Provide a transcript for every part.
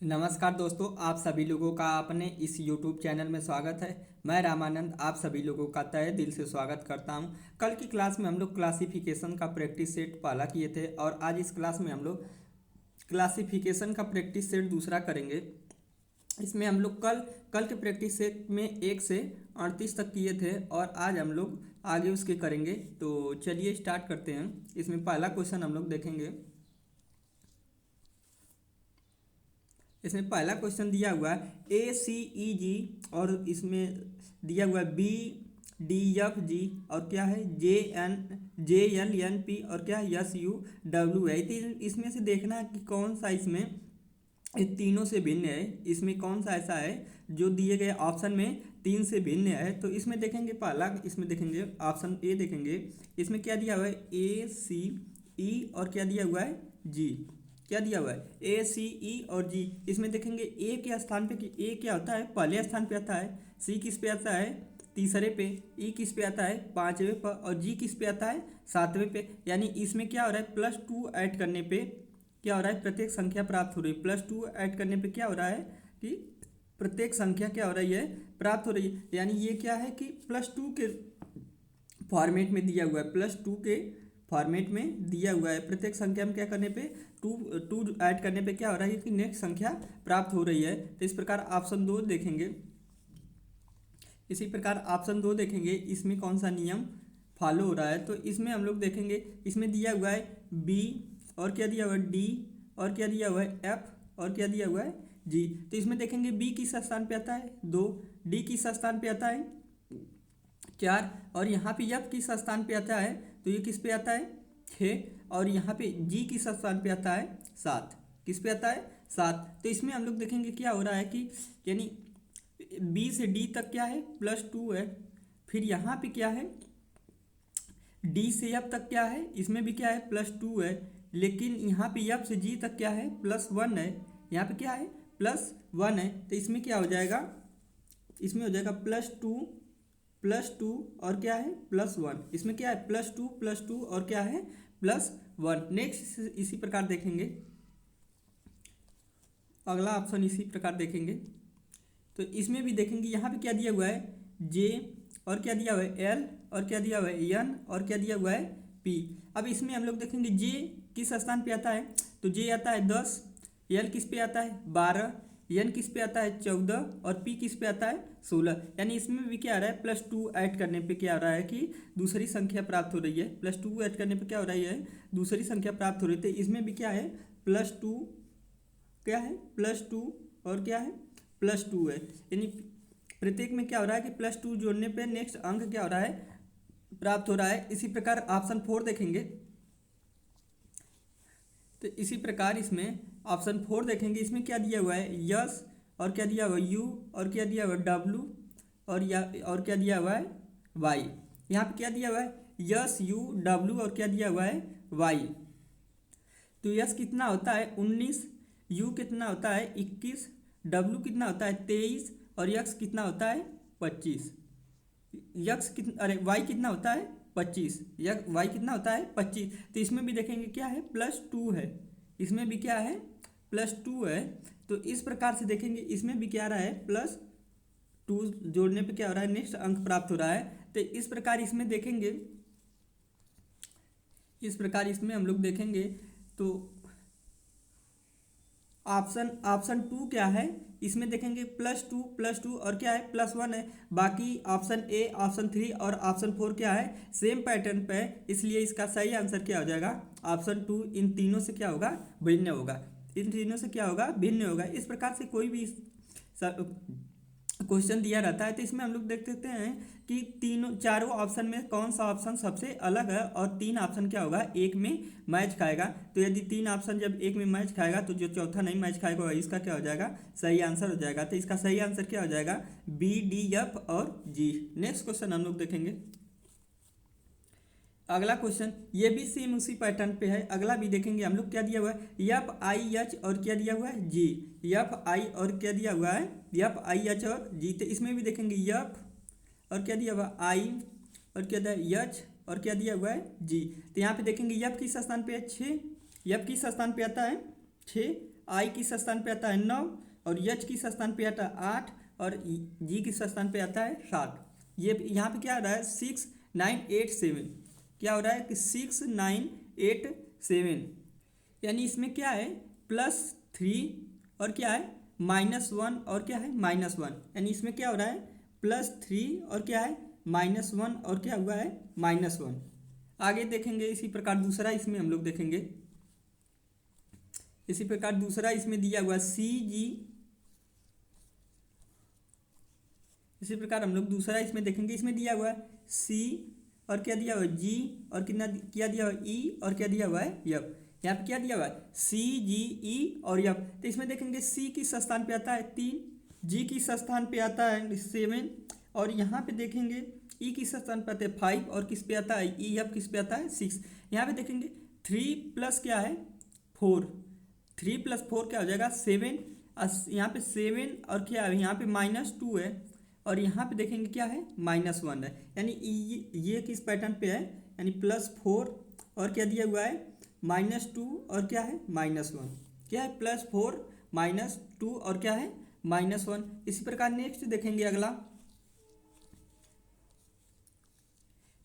नमस्कार दोस्तों, आप सभी लोगों का अपने इस YouTube चैनल में स्वागत है। मैं रामानंद आप सभी लोगों का तहे दिल से स्वागत करता हूं। कल की क्लास में हम लोग क्लासिफिकेशन का प्रैक्टिस सेट पहला किए थे और आज इस क्लास में हम लोग क्लासिफिकेशन का प्रैक्टिस सेट दूसरा करेंगे। इसमें हम लोग कल कल के प्रैक्टिस सेट में 1 से 38 तक किए थे और आज हम लोग आगे उसके करेंगे। तो चलिए स्टार्ट करते हैं। इसमें पहला क्वेश्चन हम लोग देखेंगे। इसमें पहला क्वेश्चन दिया हुआ है ACEG और इसमें दिया हुआ है BDFG और क्या है JLNP और क्या है SUW है। तो इसमें से देखना है कि कौन सा इसमें इस तीनों से भिन्न है। इसमें कौन सा ऐसा है जो दिए गए ऑप्शन में 3 से भिन्न है। तो इसमें देखेंगे पहला, इसमें देखेंगे ऑप्शन ए देखेंगे। इसमें क्या दिया हुआ है ACE और क्या दिया हुआ है G। क्या दिया हुआ है ACE और G। इसमें देखेंगे ए के स्थान पे कि ए क्या होता है, पहले स्थान पे आता है। सी किस पे आता है, तीसरे पे। ई किस पे आता है, पांचवें पर। और जी किस पे आता है, सातवें पे। यानी इसमें क्या हो रहा है, +2 ऐड करने पे क्या हो रहा है, प्रत्येक संख्या प्राप्त हो रही है। +2 ऐड करने पे क्या हो रहा है कि प्रत्येक संख्या क्या हो रही है, प्राप्त हो रही है। यानी ये क्या है कि +2 के फॉर्मेट में दिया हुआ है, +2 के फॉर्मेट में दिया हुआ है। प्रत्येक संख्या में क्या करने पे टू ऐड करने पे क्या हो रहा है कि नेक्स्ट संख्या प्राप्त हो रही है। तो इस प्रकार ऑप्शन 2 देखेंगे। इसी प्रकार ऑप्शन 2 देखेंगे, इसमें कौन सा नियम फॉलो हो रहा है। तो इसमें हम लोग देखेंगे, इसमें दिया हुआ है B और क्या दिया हुआ है D और क्या दिया हुआ है F और क्या दिया हुआ है G। तो इसमें देखेंगे B किस स्थान पे आता है 2, D किस स्थान पे आता है 4 और यहाँ पे F किस स्थान पे आता है, तो ये किस पे आता है 6 और यहाँ पे G किस स्थान पे आता है 7। किस पे आता है 7। तो इसमें हम लोग देखेंगे क्या हो रहा है कि यानी B से D तक क्या है +2 है। फिर यहाँ पे क्या है D से F तक क्या है, इसमें भी क्या है +2 है। लेकिन यहाँ पे F से G तक क्या है +1 है। यहाँ पे क्या है +1 है। तो इसमें क्या हो जाएगा, इसमें हो जाएगा +2 और क्या है +1। इसमें क्या है +2 और क्या है +1। नेक्स्ट इसी प्रकार देखेंगे, अगला ऑप्शन इसी प्रकार देखेंगे। तो इसमें भी देखेंगे, यहाँ पे क्या दिया हुआ है J और क्या दिया हुआ है L और क्या दिया हुआ है N और क्या दिया हुआ है P। अब इसमें हम लोग देखेंगे J किस स्थान पे आता है, तो J आता है 10, L किस पे आता है 12, N किस पे आता है 14 और P किस पे आता है 16। यानी इसमें भी क्या आ रहा है +2 ऐड करने पे क्या आ रहा है कि दूसरी संख्या प्राप्त हो रही है। +2 ऐड करने पे क्या हो रही है, दूसरी संख्या प्राप्त हो रही है। तो इसमें भी क्या है +2, क्या है +2 और क्या है +2 है। यानी प्रत्येक में क्या हो रहा है कि +2 जोड़ने पे नेक्स्ट अंक क्या हो रहा है, प्राप्त हो रहा है। इसी प्रकार ऑप्शन 4 देखेंगे। तो इसी प्रकार इसमें ऑप्शन 4 देखेंगे, इसमें क्या दिया हुआ है यस और क्या दिया हुआ है U और क्या दिया हुआ है W और क्या दिया हुआ है Y। यहाँ पे क्या दिया हुआ है SUW और क्या दिया हुआ है Y। तो यस कितना होता है 19, U कितना होता है 21, W कितना होता है 23 और यक्स कितना होता है 25। Y कितना होता है 25, Y कितना होता है 25। तो इसमें भी देखेंगे क्या है +2 है, इसमें भी क्या है +2 है। तो इस प्रकार से देखेंगे, इसमें भी क्या रहा है +2 जोड़ने पे क्या हो रहा है, नेक्स्ट अंक प्राप्त हो रहा है। तो इस प्रकार इसमें देखेंगे, इस प्रकार इसमें हम लोग देखेंगे तो ऑप्शन 2 क्या है, इसमें देखेंगे +2 और क्या है +1 है। बाकी ऑप्शन ए, ऑप्शन 3 और ऑप्शन 4 क्या है, सेम पैटर्न पे है। इसलिए इसका सही आंसर क्या हो जाएगा ऑप्शन 2। इन तीनों से क्या होगा, भिन्न होगा। इन तीनों से क्या होगा, भिन्न होगा। इस प्रकार से कोई भी क्वेश्चन दिया रहता है तो इसमें हम लोग देख सकते हैं कि चारों ऑप्शन में कौन सा ऑप्शन सबसे अलग है और 3 ऑप्शन क्या होगा, एक में मैच खाएगा। तो यदि 3 ऑप्शन जब एक में मैच खाएगा तो जो चौथा नहीं मैच खाएगा इसका क्या हो जाएगा, सही आंसर हो जाएगा। तो इसका सही आंसर क्या हो जाएगा BDF और G। नेक्स्ट क्वेश्चन हम लोग देखेंगे। अगला क्वेश्चन ये भी सेम उसी पैटर्न पे है। अगला भी देखेंगे हम लोग, क्या दिया हुआ है FIH और क्या दिया हुआ है G। FI और क्या दिया हुआ है FIH और G। तो इसमें भी देखेंगे F और क्या दिया हुआ I और क्या दिया H और क्या दिया हुआ है G। तो यहाँ पे देखेंगे F किस स्थान पे है 6, F किस स्थान पे आता है 6, आई किस स्थान पे आता है 9, और एच किस स्थान पे आता है 8, और जी किस स्थान पे आता है 7। ये यहाँ पे क्या हो रहा है 6 9 8 7, क्या हो रहा है कि 6 9 8 7, यानी इसमें क्या है +3 और क्या है -1 और क्या है -1, यानी इसमें क्या हो रहा है +3 और क्या है -1 और क्या हुआ है -1। आगे देखेंगे इसी प्रकार दूसरा इसमें हम लोग देखेंगे, इसी प्रकार दूसरा इसमें दिया हुआ CG, इसी प्रकार हम लोग दूसरा इसमें देखेंगे, इसमें दिया हुआ है C और क्या दिया हुआ है G और कितना क्या दिया हुआ है E और क्या दिया हुआ है F। यहाँ पे क्या दिया हुआ है CGE और F। तो इसमें देखेंगे C किस स्थान पे आता है 3, G किस स्थान पे आता है 7, और यहाँ पे देखेंगे E किस स्थान पे आता है 5, और किस पे आता है EF किस पे आता है 6। यहाँ पे देखेंगे 3 प्लस क्या है 4, 3 + 4 क्या हो जाएगा 7, यहाँ पे 7 और क्या है यहाँ पे -2 है, और यहाँ पे देखेंगे क्या है -1 है, यानी ये किस पैटर्न पे है, यानी +4 और क्या दिया हुआ है -2 और क्या है -1, क्या है +4 -2 और क्या है -1। इसी प्रकार नेक्स्ट देखेंगे अगला,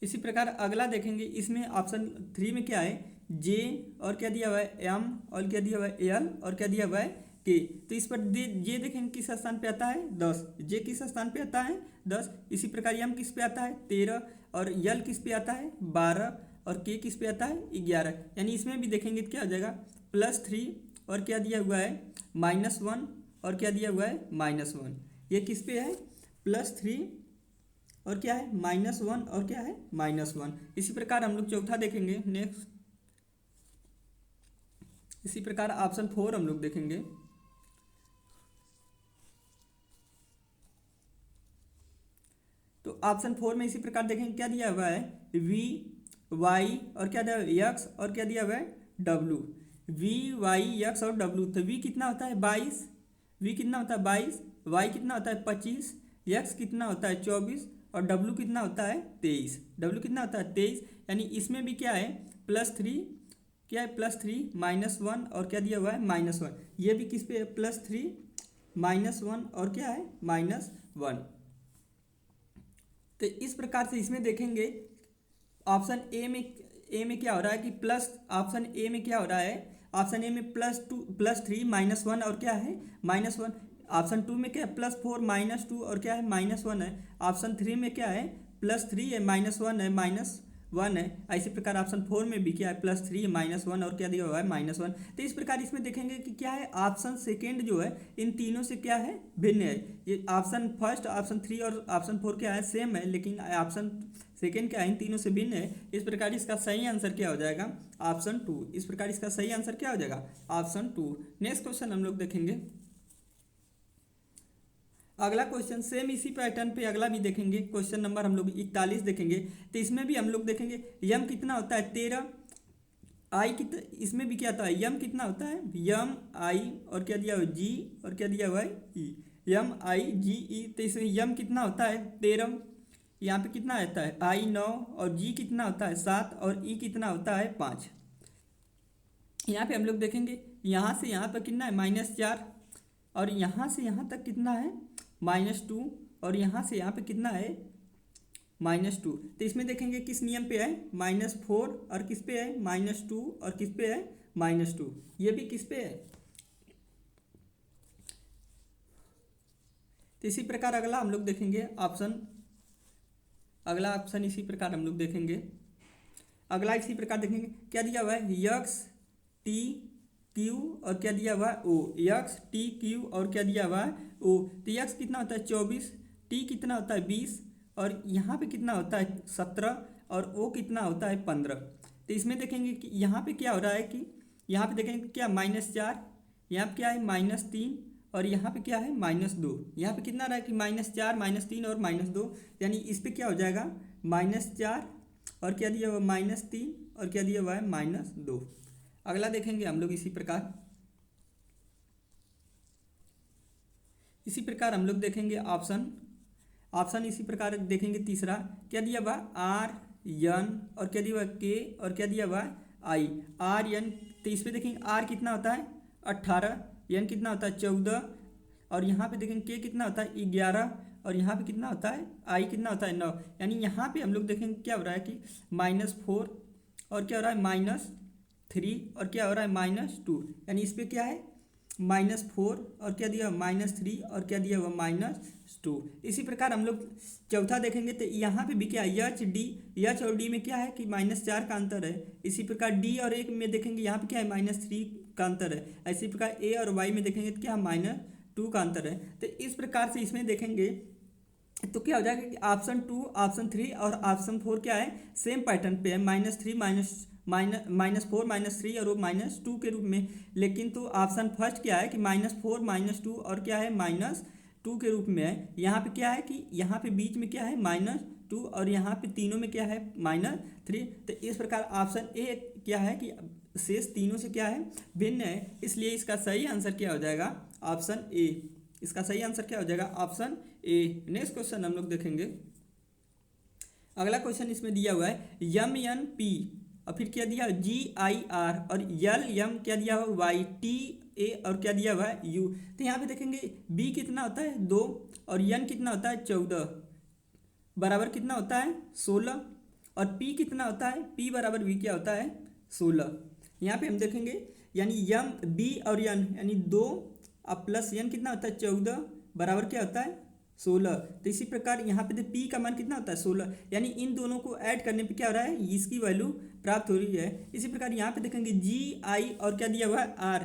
इसी प्रकार अगला देखेंगे, इसमें ऑप्शन 3 में क्या है J और क्या दिया हुआ है M और क्या दिया हुआ है L और क्या दिया हुआ है K। तो इस पर J देखेंगे किस स्थान पे आता है 10, J किस स्थान पे आता है 10। इसी प्रकार M किस पे आता है 13, और L किस पे आता है 12, और K किस पे आता है 11, यानी इसमें भी देखेंगे क्या हो जाएगा +3 और क्या दिया हुआ है -1 और क्या दिया हुआ है -1। ये किस पे है +3 और क्या है -1 और क्या है -1। इसी प्रकार हम लोग चौथा देखेंगे नेक्स्ट, इसी प्रकार ऑप्शन 4 हम लोग देखेंगे। तो ऑप्शन 4 में इसी प्रकार देखेंगे क्या दिया हुआ है V Y और क्या दिया हुआ है X और क्या दिया हुआ है W, V Y X और W। तो V कितना होता है 22, V कितना होता है 22, Y कितना होता है 25, X कितना होता है 24, और W कितना होता है 23, W कितना होता है 23, यानी इसमें भी क्या है +3, क्या है +3 -1 और क्या दिया हुआ है -1। ये भी किस पे है +3 -1 और क्या है -1। तो इस प्रकार से इसमें देखेंगे ऑप्शन ए में क्या हो रहा है कि प्लस, ऑप्शन ए में क्या हो रहा है ऑप्शन ए में +3 -1 और क्या है -1। ऑप्शन 2 में क्या है +4 -2 और क्या है -1 है। ऑप्शन 3 में क्या है +3 है -1 है -1 है। इसी प्रकार ऑप्शन 4 में भी क्या है +3 -1 और क्या दिया हुआ है -1। तो इस प्रकार इसमें देखेंगे कि क्या है ऑप्शन सेकेंड जो है इन तीनों से क्या है भिन्न है। ये ऑप्शन फर्स्ट, ऑप्शन 3 और ऑप्शन 4 क्या है सेम है, लेकिन ऑप्शन सेकेंड क्या है इन तीनों से भिन्न है। इस प्रकार इसका सही आंसर क्या हो जाएगा ऑप्शन 2। इस प्रकार इसका सही आंसर क्या हो जाएगा ऑप्शन 2। नेक्स्ट क्वेश्चन हम लोग देखेंगे, अगला क्वेश्चन सेम इसी पैटर्न पे अगला भी देखेंगे, क्वेश्चन नंबर हम लोग 41 देखेंगे। तो इसमें भी हम लोग देखेंगे यम कितना होता है 13, आई कितना, इसमें भी क्या होता है यम कितना होता है यम आई और क्या दिया हुआ है जी और क्या दिया हुआ है ई, यम आई जी ई। तो इसमें यम कितना होता है 13, यहाँ पे कितना आता है आई 9 और जी कितना होता है 7 और ई कितना होता है 5। यहाँ पे हम लोग देखेंगे यहाँ से यहाँ पर कितना है -4, और यहाँ से यहाँ तक कितना है -2, और यहाँ से यहाँ पे कितना है -2। तो इसमें देखेंगे किस नियम पे है -4 और किस पे है -2 और किस पे है -2, ये भी किस पे है। तो इसी प्रकार अगला हम लोग देखेंगे ऑप्शन, अगला ऑप्शन इसी प्रकार हम लोग देखेंगे, अगला इसी प्रकार देखेंगे क्या दिया हुआ है यक्स टी क्यू और क्या दिया हुआ है ओ, यक्स टी क्यू और क्या दिया हुआ है ओ। तो यक्स कितना होता है 24, टी कितना होता है 20, और यहाँ पे कितना होता है 17, और ओ कितना होता है 15। तो इसमें देखेंगे कि यहाँ पे क्या हो रहा है कि यहाँ पे देखेंगे क्या -4, यहाँ पे क्या है -3, और यहाँ पे क्या है -2। यहाँ पे कितना रहा है कि -4 -3 और -2, यानी इस पे क्या हो जाएगा -4 और क्या दिया हुआ -3 और क्या दिया हुआ है -2। अगला देखेंगे हम लोग इसी प्रकार हम लोग देखेंगे ऑप्शन इसी प्रकार देखेंगे। तीसरा क्या दिया हुआ आर एन और क्या दिया हुआ के और क्या दिया हुआ आई, आर एन। तो इस पे देखेंगे आर कितना होता है 18, एन कितना होता है 14, और यहाँ पे देखेंगे के कितना होता है 11, और यहाँ पे कितना होता है आई कितना होता है 9। यानी यहाँ पे हम लोग देखेंगे क्या हो रहा है कि -4 और क्या हो रहा है -3 और क्या हो रहा है -2। यानी इस पर क्या है -4 और क्या दिया -3 और क्या दिया हुआ -2। इसी प्रकार हम लोग चौथा देखेंगे तो यहाँ पे भी क्या है एच और डी में क्या है कि -4 का अंतर है। इसी प्रकार डी और ए में देखेंगे यहाँ पे क्या है -3 का अंतर है। इसी प्रकार ए और वाई में देखेंगे तो क्या है -2 का अंतर है। तो इस प्रकार से इसमें देखेंगे तो क्या हो जाएगा कि ऑप्शन 2, ऑप्शन 3 और ऑप्शन 4 क्या है सेम पैटर्न पे है, -3 -4 -3 और वो -2 के रूप में। लेकिन तो ऑप्शन फर्स्ट क्या है कि -4 -2 और क्या है -2 के रूप में है। यहाँ पे क्या है कि यहाँ पे बीच में क्या है -2 और यहाँ पे तीनों में क्या है -3। तो इस प्रकार ऑप्शन ए क्या है कि शेष तीनों से क्या है भिन्न है, इसलिए इसका सही आंसर क्या हो जाएगा ऑप्शन ए। इसका सही आंसर क्या हो जाएगा ऑप्शन ए। नेक्स्ट क्वेश्चन हम लोग देखेंगे। अगला क्वेश्चन इसमें दिया हुआ है MNP और फिर क्या दिया GIR और LM क्या दिया हुआ YTA और क्या दिया हुआ है U। तो यहाँ पे देखेंगे B कितना होता है 2 और N कितना होता है 14 बराबर कितना होता है 16 और P कितना होता है P बराबर V क्या होता है 16। यहाँ पे हम देखेंगे यानी B और N यानी 2 अब प्लस N कितना होता है 14 बराबर क्या होता है 16। तो इसी प्रकार यहाँ पे P का मान कितना होता है 16, यानी इन दोनों को ऐड करने पे क्या हो रहा है इसकी वैल्यू प्राप्त हो रही है। इसी प्रकार यहाँ पे देखेंगे GI और क्या दिया हुआ है R,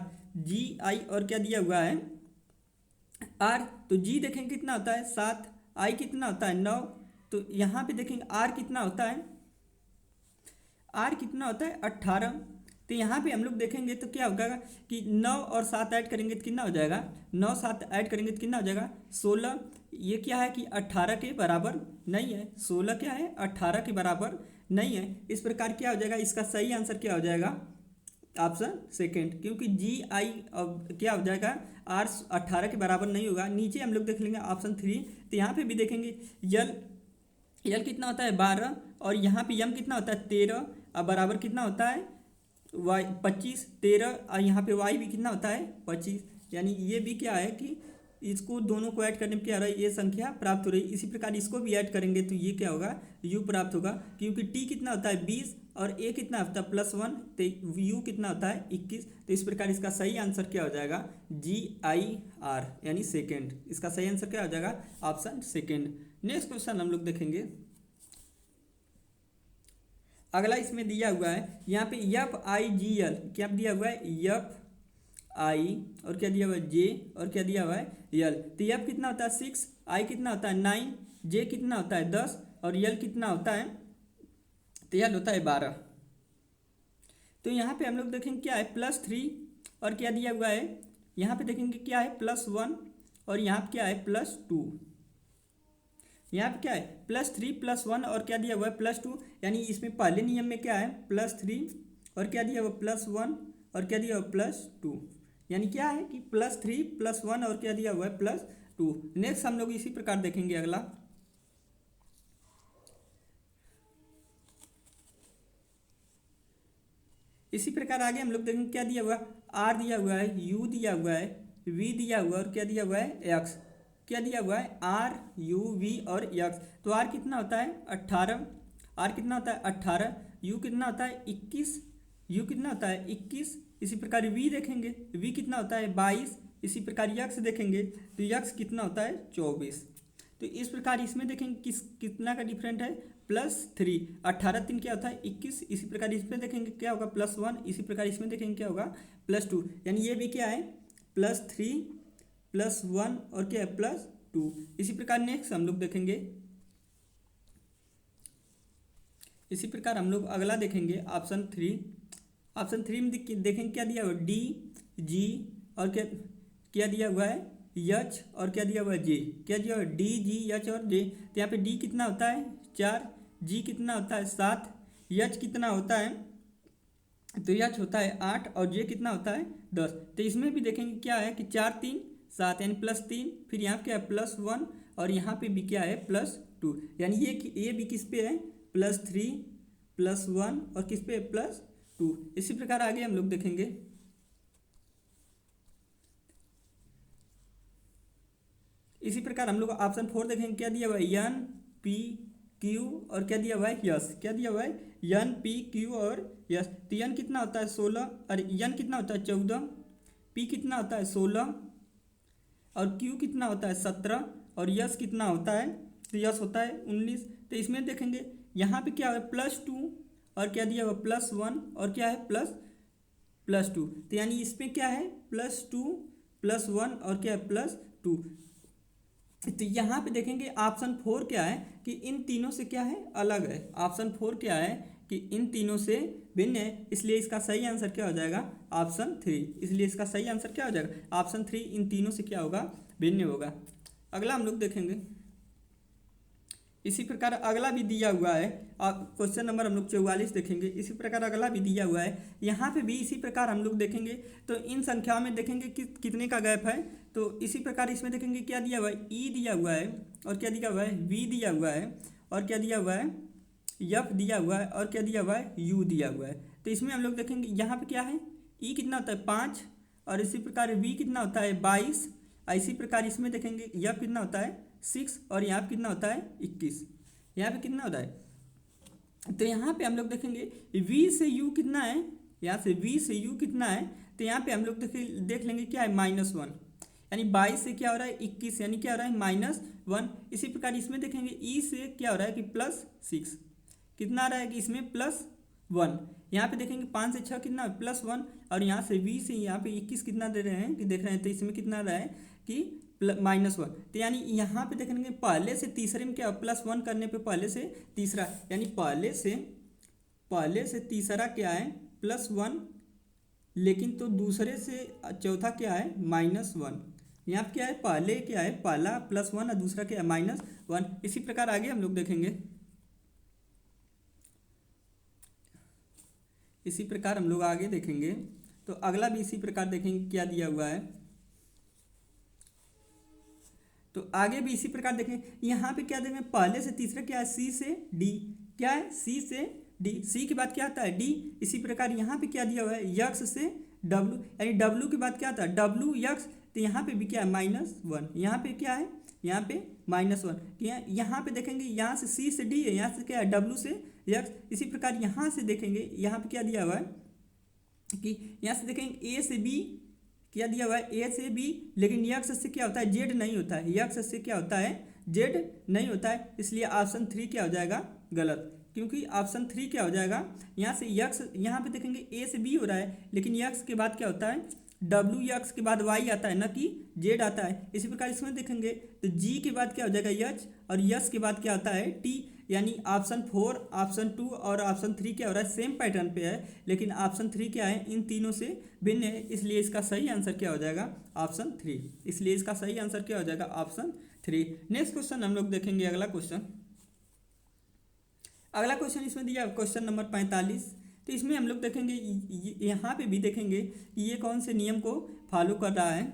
GI और क्या दिया हुआ है R। तो G देखेंगे कितना होता है 7, I कितना होता है 9। तो यहाँ पे देखेंगे R कितना होता है कितना होता है 18। तो यहाँ पे हम लोग देखेंगे तो क्या होगा कि 9 और 7 ऐड करेंगे तो कितना हो जाएगा 9 7 ऐड करेंगे तो कितना हो जाएगा 16। ये क्या है कि 18 के बराबर नहीं है, 16 क्या है 18 के बराबर नहीं है। इस प्रकार क्या हो जाएगा इसका सही आंसर क्या हो जाएगा ऑप्शन सेकेंड, क्योंकि GI क्या हो जाएगा R 18 के बराबर नहीं होगा। नीचे हम लोग देख लेंगे ऑप्शन 3। तो यहाँ पे भी देखेंगे यल कितना होता है 12 और यहाँ पे M कितना होता है 13 और बराबर कितना होता है Y 25 13 और यहाँ पे Y भी कितना होता है 25। यानी ये भी क्या है कि इसको दोनों को ऐड करने पे क्या हो रहा है ये संख्या प्राप्त हो रही है। इसी प्रकार इसको भी ऐड करेंगे तो ये क्या होगा U प्राप्त होगा, क्योंकि T कितना होता है 20 और A कितना होता है +1 तो U कितना होता है 21। तो इस प्रकार इसका सही आंसर क्या हो जाएगा GIR यानी सेकेंड। इसका सही आंसर क्या हो जाएगा ऑप्शन सेकेंड। नेक्स्ट क्वेश्चन हम लोग देखेंगे। अगला इसमें दिया हुआ है यहाँ पे FIGL क्या दिया हुआ है FI और क्या दिया हुआ है J और क्या दिया हुआ है L। तो F कितना होता है 6, I कितना होता है 9, J कितना होता है 10 और L कितना होता है तो L होता है 12। तो यहाँ पे हम लोग देखेंगे क्या है +3 और क्या दिया हुआ है यहाँ पे देखेंगे क्या है +1 और यहाँ पे क्या है +2। यहाँ पे क्या है +3 +1 और क्या दिया हुआ है +2। यानी इसमें पहले नियम में क्या है +3 और क्या दिया हुआ +1 और क्या दिया हुआ +2। यानी क्या है कि +3 +1 और क्या दिया हुआ है +2। नेक्स्ट हम लोग इसी प्रकार देखेंगे अगला। इसी प्रकार आगे हम लोग देखेंगे क्या दिया हुआ R दिया हुआ है, U दिया हुआ है, V दिया हुआ है और क्या दिया हुआ है X। क्या दिया हुआ है R U V और X। तो R कितना होता है 18, R कितना होता है 18, U कितना होता है 21, U कितना होता है 21। इसी प्रकार V देखेंगे V कितना होता है 22। इसी प्रकार X देखेंगे तो X कितना होता है 24। तो इस प्रकार इसमें देखेंगे कितना का डिफरेंट है +3, 18 3 क्या होता है 21। इसी प्रकार इसमें देखेंगे क्या होगा +1। इसी प्रकार इसमें देखेंगे क्या होगा +2। यानी ये भी क्या है +3 +1 और क्या है +2। इसी प्रकार नेक्स्ट हम लोग देखेंगे। इसी प्रकार हम लोग अगला देखेंगे ऑप्शन 3। ऑप्शन 3 में देखेंगे क्या दिया हुआ D G और क्या दिया हुआ है H और क्या दिया हुआ है J। क्या दिया हुआ है D G H और J। तो यहाँ पे D कितना होता है 4, G कितना होता है 7, H कितना होता है तो H होता है 8 और J कितना होता है 10। तो इसमें भी देखेंगे क्या है कि 4 3 7 यानी +3, फिर यहाँ क्या है +1 और यहाँ पे भी क्या है +2। यानी ये भी किस पे है +3 +1 और किस पे +2। इसी प्रकार आगे हम लोग देखेंगे। इसी प्रकार हम लोग ऑप्शन 4 देखेंगे, क्या दिया हुआ है, एन पी क्यू और क्या दिया हुआ है, यस। क्या दिया हुआ है, एन पी क्यू और यस। तो एन कितना होता है 16, और एन कितना होता है 14, पी कितना होता है 16 और क्यू कितना होता है 17 और यस कितना होता है, तो यस होता है 19। तो इसमें देखेंगे यहाँ पे क्या है +2 और क्या दिया हुआ +1 और क्या है +2। तो यानी इसमें क्या है +2 +1 और क्या है +2। तो यहाँ पे देखेंगे ऑप्शन 4 क्या है कि इन तीनों से क्या है अलग है। ऑप्शन 4 क्या है कि इन तीनों से भिन्न है, इसलिए इसका सही आंसर क्या हो जाएगा, ऑप्शन 3। इसलिए इसका सही आंसर क्या हो जाएगा, ऑप्शन 3 इन तीनों से क्या होगा, भिन्न होगा। अगला हम लोग देखेंगे, इसी प्रकार अगला भी दिया हुआ है, क्वेश्चन नंबर हम लोग 44 देखेंगे। इसी प्रकार अगला भी दिया हुआ है, यहाँ पे भी इसी प्रकार हम लोग देखेंगे। तो इन संख्याओं में देखेंगे कि कितने का गैप है। तो इसी प्रकार इसमें देखेंगे क्या दिया हुआ है, ई दिया हुआ है और क्या दिया हुआ है, वी दिया हुआ है और क्या दिया हुआ है, एफ दिया हुआ है और क्या दिया हुआ है, यू दिया हुआ है। तो इसमें हम लोग देखेंगे यहाँ पे क्या है, ई कितना होता है 5 और इसी प्रकार वी कितना होता है 22। इसी प्रकार इसमें देखेंगे एफ कितना होता है 6 और यहाँ पे कितना होता है 21। यहाँ पे कितना होता है, तो यहाँ पे हम लोग देखेंगे v से u कितना है, यहाँ से v से u कितना है। तो यहाँ पे हम लोग देख लेंगे क्या है -1, यानी 22 से क्या हो रहा है 21, यानी क्या हो रहा है -1। इसी प्रकार इसमें देखेंगे e से क्या हो रहा है कि +6, कितना आ रहा है कि इसमें +1। यहाँ पे देखेंगे 5 से 6 कितना +1 और यहाँ से v से यहाँ पे 21 कितना दे रहे हैं कि देख रहे हैं, तो इसमें कितना आ रहा है कि -1। तो यानी यहाँ पे देखेंगे पहले से तीसरे में क्या +1 करने पे पहले से तीसरा, यानी पहले से तीसरा क्या है +1, लेकिन तो दूसरे से चौथा क्या है -1। यहाँ पे क्या है, पहले क्या है पहला +1 और दूसरा क्या है -1। इसी प्रकार आगे हम लोग देखेंगे, इसी प्रकार हम लोग आगे देखेंगे। तो अगला भी इसी प्रकार देखेंगे क्या दिया हुआ है। तो आगे भी इसी प्रकार देखें, यहाँ पे क्या देखें पहले से तीसरा क्या है सी से डी, क्या है सी से डी, सी के बाद क्या आता है डी। इसी प्रकार यहाँ पे क्या दिया हुआ है यक्स से डब्लू, यानी डब्लू के बाद क्या आता है डब्लू यक्स। तो यहाँ पे भी क्या है -1, यहाँ पे क्या है यहाँ पे -1। यहाँ पे देखेंगे यहाँ से सी से डी है, यहाँ से क्या है डब्लू से यक्स। इसी प्रकार यहाँ से देखेंगे यहाँ पे क्या दिया हुआ है कि यहाँ से देखेंगे ए से बी, क्या दिया हुआ है ए से बी, लेकिन यक्स से क्या होता है जेड नहीं होता है, यक्स से क्या होता है जेड नहीं होता है। इसलिए ऑप्शन 3 क्या हो जाएगा गलत, क्योंकि ऑप्शन 3 क्या हो जाएगा, यहाँ से यक्स, यहाँ पे देखेंगे ए से बी हो रहा है, लेकिन यक्स के बाद क्या होता है डब्लू, यक्स के बाद वाई आता है ना कि जेड आता है। इसी प्रकार इसमें देखेंगे तो जी के बाद क्या हो जाएगा यच और यस के बाद क्या आता है टी। यानी ऑप्शन 4, ऑप्शन 2 और ऑप्शन 3 क्या हो रहा है सेम पैटर्न पे है, लेकिन ऑप्शन 3 क्या है इन तीनों से भिन्न है। इसलिए इसका सही आंसर क्या हो जाएगा ऑप्शन 3। इसलिए इसका सही आंसर क्या हो जाएगा ऑप्शन 3। नेक्स्ट क्वेश्चन हम लोग देखेंगे, अगला क्वेश्चन इसमें दिया क्वेश्चन नंबर 45। तो इसमें हम लोग देखेंगे यहाँ पे भी देखेंगे कि ये कौन से नियम को फॉलो कर रहा है।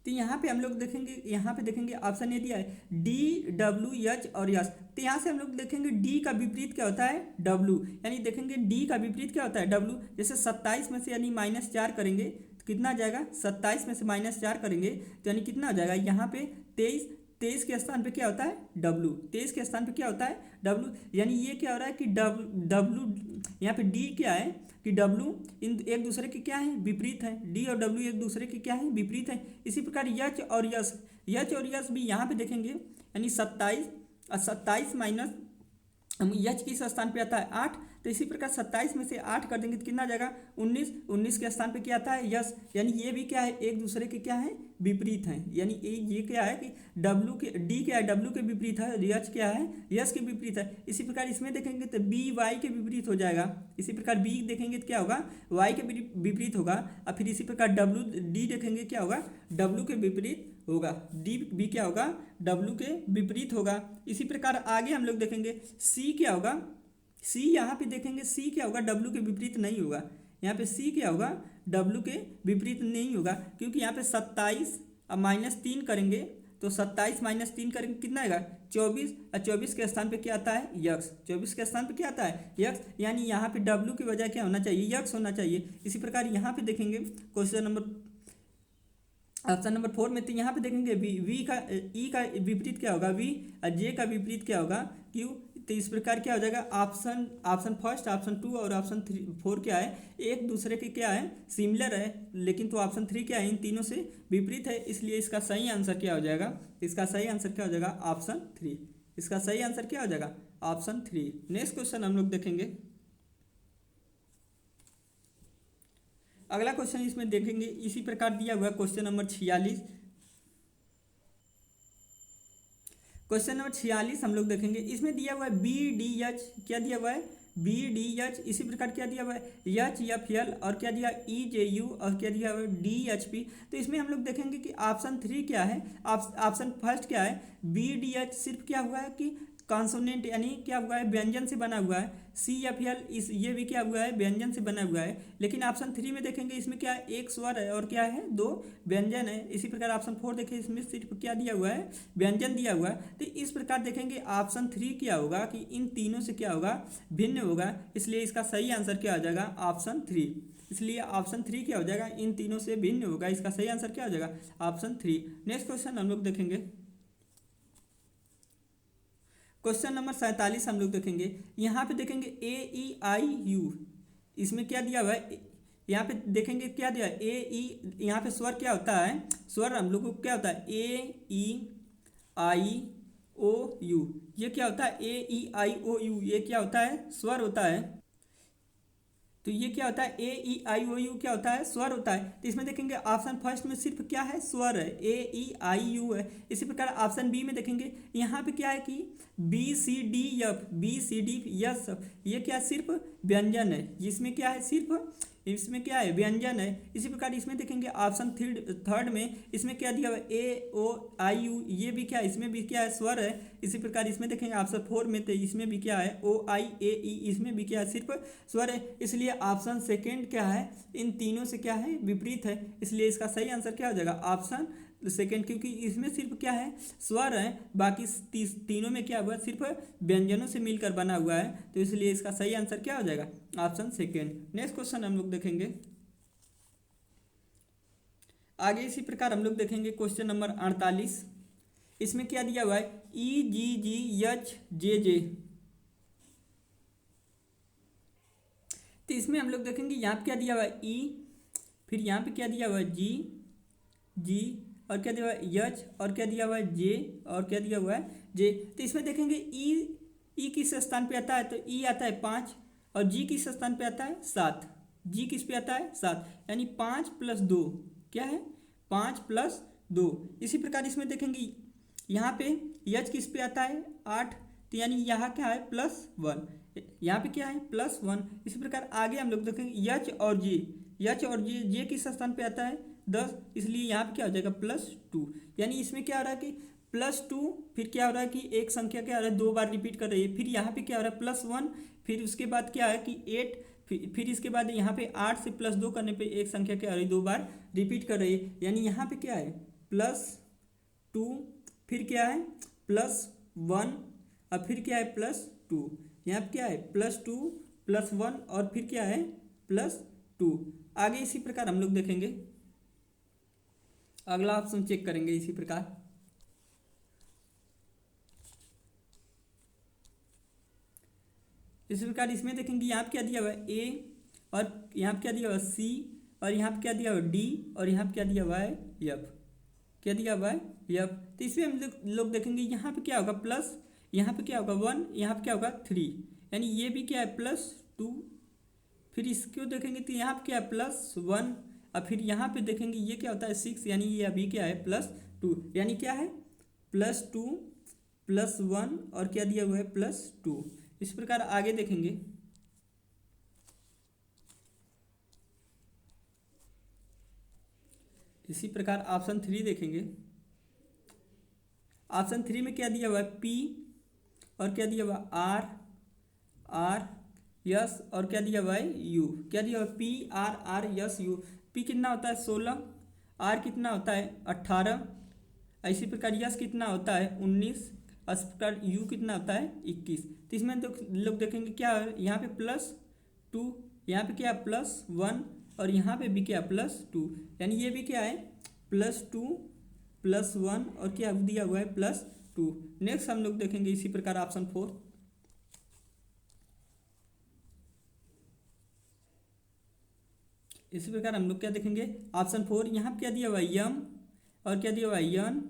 तो यहाँ पे हम लोग देखेंगे, यहाँ पे देखेंगे ऑप्शन ए दिया है डी डब्ल्यू एच और यस। तो यहाँ से हम लोग देखेंगे डी का विपरीत क्या होता है डब्ल्यू, यानी देखेंगे डी का विपरीत क्या होता है डब्ल्यू। जैसे 27 में से यानी -4 करेंगे तो कितना आ जाएगा, 27 में से -4 करेंगे तो यानी कितना आ जाएगा यहाँ पे 23 के स्थान पे क्या होता है डब्लू, 23 के स्थान पे क्या होता है डब्लू। यानी ये क्या हो रहा है कि डब्लू यहाँ पे डी क्या है कि डब्लू इन एक दूसरे के क्या है विपरीत है, डी और डब्लू एक दूसरे के क्या है विपरीत है। इसी प्रकार यच और यस भी यहाँ पे देखेंगे, यानी 27 माइनस यच किस स्थान पे आता है 8। तो इसी प्रकार 27 में से 8 कर देंगे तो कितना आ जाएगा 19 के स्थान पे क्या आता है यस। यानी ये भी क्या है एक दूसरे के क्या है विपरीत हैं, यानी ये क्या है कि डब्लू के डी क्या है डब्लू के विपरीत है, यच क्या है यस के विपरीत है। इसी प्रकार इसमें देखेंगे तो बी वाई के विपरीत हो जाएगा। इसी प्रकार बी देखेंगे तो क्या होगा वाई के विपरीत होगा, और फिर इसी प्रकार डब्लू डी देखेंगे क्या होगा डब्लू के विपरीत होगा, डी भी क्या होगा डब्लू के विपरीत होगा। इसी प्रकार आगे हम लोग देखेंगे सी क्या होगा, सी यहाँ पे देखेंगे सी क्या होगा डब्लू के विपरीत नहीं होगा, यहाँ पे सी क्या होगा डब्लू के विपरीत नहीं होगा, क्योंकि यहाँ पे 27 और -3 करेंगे तो 27 -3 करेंगे कितना आएगा 24, और 24 के स्थान पे क्या आता है यक्स, 24 के स्थान पे क्या आता है यक्स। यानी यहाँ पे डब्लू की वजह क्या होना चाहिए यक्स होना चाहिए। इसी प्रकार यहाँ पे देखेंगे क्वेश्चन नंबर ऑप्शन नंबर 4 में, तो यहाँ पे देखेंगे वी का ई का विपरीत क्या होगा, वी, और जे का विपरीत क्या होगा, क्यू। तो इस प्रकार क्या हो जाएगा, ऑप्शन फर्स्ट, ऑप्शन 2 और ऑप्शन 4 क्या है, एक दूसरे के क्या है, सिमिलर है, लेकिन तो ऑप्शन 3 क्या है, इन तीनों से विपरीत है, इसलिए इसका सही आंसर क्या हो जाएगा, इसका सही आंसर क्या हो जाएगा, ऑप्शन 3। इसका सही आंसर क्या हो जाएगा, ऑप्शन 3। नेक्स्ट क्वेश्चन हम लोग देखेंगे। अगला क्वेश्चन इसमें देखेंगे, इसी प्रकार दिया हुआ है क्वेश्चन नंबर 46। क्वेश्चन नंबर 46 हम लोग देखेंगे, इसमें दिया हुआ है बी डी एच, क्या दिया हुआ है, बी डी एच, इसी प्रकार क्या दिया हुआ है, एच एफ एल, और क्या दिया, ई जे यू, और क्या दिया हुआ है, डी एच पी। तो इसमें हम लोग देखेंगे कि ऑप्शन 3 क्या है, ऑप्शन फर्स्ट क्या है, बी डी एच सिर्फ क्या हुआ है कि कॉन्सोनेंट यानी क्या हुआ है, व्यंजन से बना हुआ है, सी एफ एल इस ये भी क्या हुआ है, व्यंजन से बना हुआ है। लेकिन ऑप्शन 3 में देखेंगे इसमें क्या है, एक स्वर है और क्या है, 2 व्यंजन है। इसी प्रकार ऑप्शन 4 देखें, इसमें सिर्फ क्या दिया हुआ है, व्यंजन दिया हुआ है। तो इस प्रकार देखेंगे ऑप्शन 3 क्या होगा कि इन तीनों से क्या होगा, भिन्न होगा, इसलिए इसका सही आंसर क्या हो जाएगा, ऑप्शन 3। इसलिए ऑप्शन 3 क्या हो जाएगा, इन तीनों से भिन्न होगा, इसका सही आंसर क्या हो जाएगा, ऑप्शन 3। नेक्स्ट क्वेश्चन हम लोग देखेंगे, क्वेश्चन नंबर 47 हम लोग देखेंगे। यहाँ पे देखेंगे ए ई आई यू, इसमें क्या दिया हुआ है, यहाँ पे देखेंगे क्या दिया है, ए ई, यहाँ पे स्वर क्या होता है, स्वर हम लोग को क्या होता है, ए ई आई ओ यू, ये क्या होता है, ए ई आई ओ यू, ये क्या होता है, स्वर होता है। तो ये क्या होता है, ए ई आई ओ यू क्या होता है, स्वर होता है। तो इसमें देखेंगे ऑप्शन फर्स्ट में सिर्फ क्या है, स्वर है, ए ई आई यू है। इसी प्रकार ऑप्शन बी में देखेंगे, यहाँ पे क्या है कि B C D F, B C D yes, ये क्या सिर्फ व्यंजन है, जिसमें क्या है, सिर्फ इसमें क्या है, व्यंजन है। इसी प्रकार इसमें देखेंगे ऑप्शन थर्ड में, इसमें क्या दिया हुआ है, ए ओ आई यू, ये भी क्या है, इसमें भी क्या है, स्वर है। इसी प्रकार इसमें देखेंगे ऑप्शन 4 में, तो इसमें भी क्या है, ओ आई ए ई, इसमें भी क्या है, सिर्फ स्वर है। इसलिए ऑप्शन सेकेंड क्या है, इन तीनों से क्या है, विपरीत है, इसलिए इसका सही आंसर क्या हो जाएगा, ऑप्शन सेकेंड, क्योंकि इसमें सिर्फ क्या है, स्वर है, बाकी तीनों में क्या हुआ, सिर्फ व्यंजनों से मिलकर बना हुआ है, तो इसलिए इसका सही आंसर क्या हो जाएगा, ऑप्शन सेकेंड। नेक्स्ट क्वेश्चन हम लोग देखेंगे आगे, इसी प्रकार हम लोग देखेंगे क्वेश्चन नंबर 48। इसमें क्या दिया हुआ है, ई जी जी एच जे जे। तो इसमें हम लोग देखेंगे यहाँ पे क्या दिया हुआ है, ई, फिर यहाँ पे क्या दिया हुआ है, जी जी, और क्या दिया हुआ है, एच, और क्या दिया हुआ है, जे, और क्या दिया हुआ है, जे। तो इसमें देखेंगे ई किस स्थान पे आता है, तो ई आता है 5, और जी किस स्थान पे आता है, 7। जी किस पे आता है, 7, यानी 5 + 2 क्या है, 5 + 2। इसी प्रकार इसमें देखेंगे यहाँ पे एच किस पे आता है, 8, तो यानी यहाँ क्या है, +1, यहाँ पे क्या है, +1। इसी प्रकार आगे हम लोग देखेंगे एच और जे, जे किस स्थान पे आता है, 10, इसलिए यहाँ पे क्या हो जाएगा, +2। यानी इसमें क्या हो रहा है कि +2, फिर क्या हो रहा है कि एक संख्या क्या हो रहा है, 2 बार रिपीट कर रही है, फिर यहाँ पे क्या हो रहा है, +1, फिर उसके बाद क्या है कि 8, फिर इसके बाद यहाँ पे 8 से +2 करने पे एक संख्या क्या हो रही है, 2 बार रिपीट कर रही है, यानी यहाँ पे क्या है, +2, फिर क्या है, +1, और फिर क्या है, +2, यहाँ पे क्या है, +2 +1, और फिर क्या है, +2। आगे इसी प्रकार हम लोग देखेंगे, अगला ऑप्शन चेक करेंगे इसी प्रकार। इसी प्रकार इसमें देखेंगे यहाँ पे क्या दिया हुआ है, ए, और यहाँ पे क्या दिया हुआ है, सी, और यहाँ पे क्या दिया हुआ है, डी, और यहाँ पे क्या दिया हुआ है, एफ, क्या दिया हुआ है, एफ। तो इसमें हम लोग देखेंगे यहाँ पे क्या होगा, प्लस, यहाँ पे क्या होगा 1, यहाँ पे क्या होगा 3, यानी ये भी क्या है, +2। फिर इसको देखेंगे तो यहाँ पे क्या है, +1, और फिर यहाँ पे देखेंगे ये क्या होता है, 6, यानी ये अभी क्या है, +2, यानी क्या है, +2 +1, और क्या दिया हुआ है, +2। इस प्रकार आगे देखेंगे, इसी प्रकार ऑप्शन 3 देखेंगे। ऑप्शन 3 में क्या दिया हुआ है, पी, और क्या दिया हुआ, आर यस, और क्या दिया हुआ है, यू, क्या दिया हुआ है, PRR यस यू। पी कितना होता है, 16, आर कितना होता है, 18, इसी प्रकार यस कितना होता है, 19, इस प्रकार यू कितना होता है, 21। तो इसमें तो लोग देखेंगे क्या है, यहाँ पे +2, यहाँ पे क्या है, +1, और यहाँ पे भी क्या है, +2, यानी ये भी क्या है, +2 +1 और क्या दिया हुआ है +2। नेक्स्ट हम लोग देखेंगे इसी प्रकार ऑप्शन 4। इसी प्रकार हम लोग क्या देखेंगे ऑप्शन 4। यहाँ पे क्या दिया हुआ है यम और क्या दिया हुआ है यन,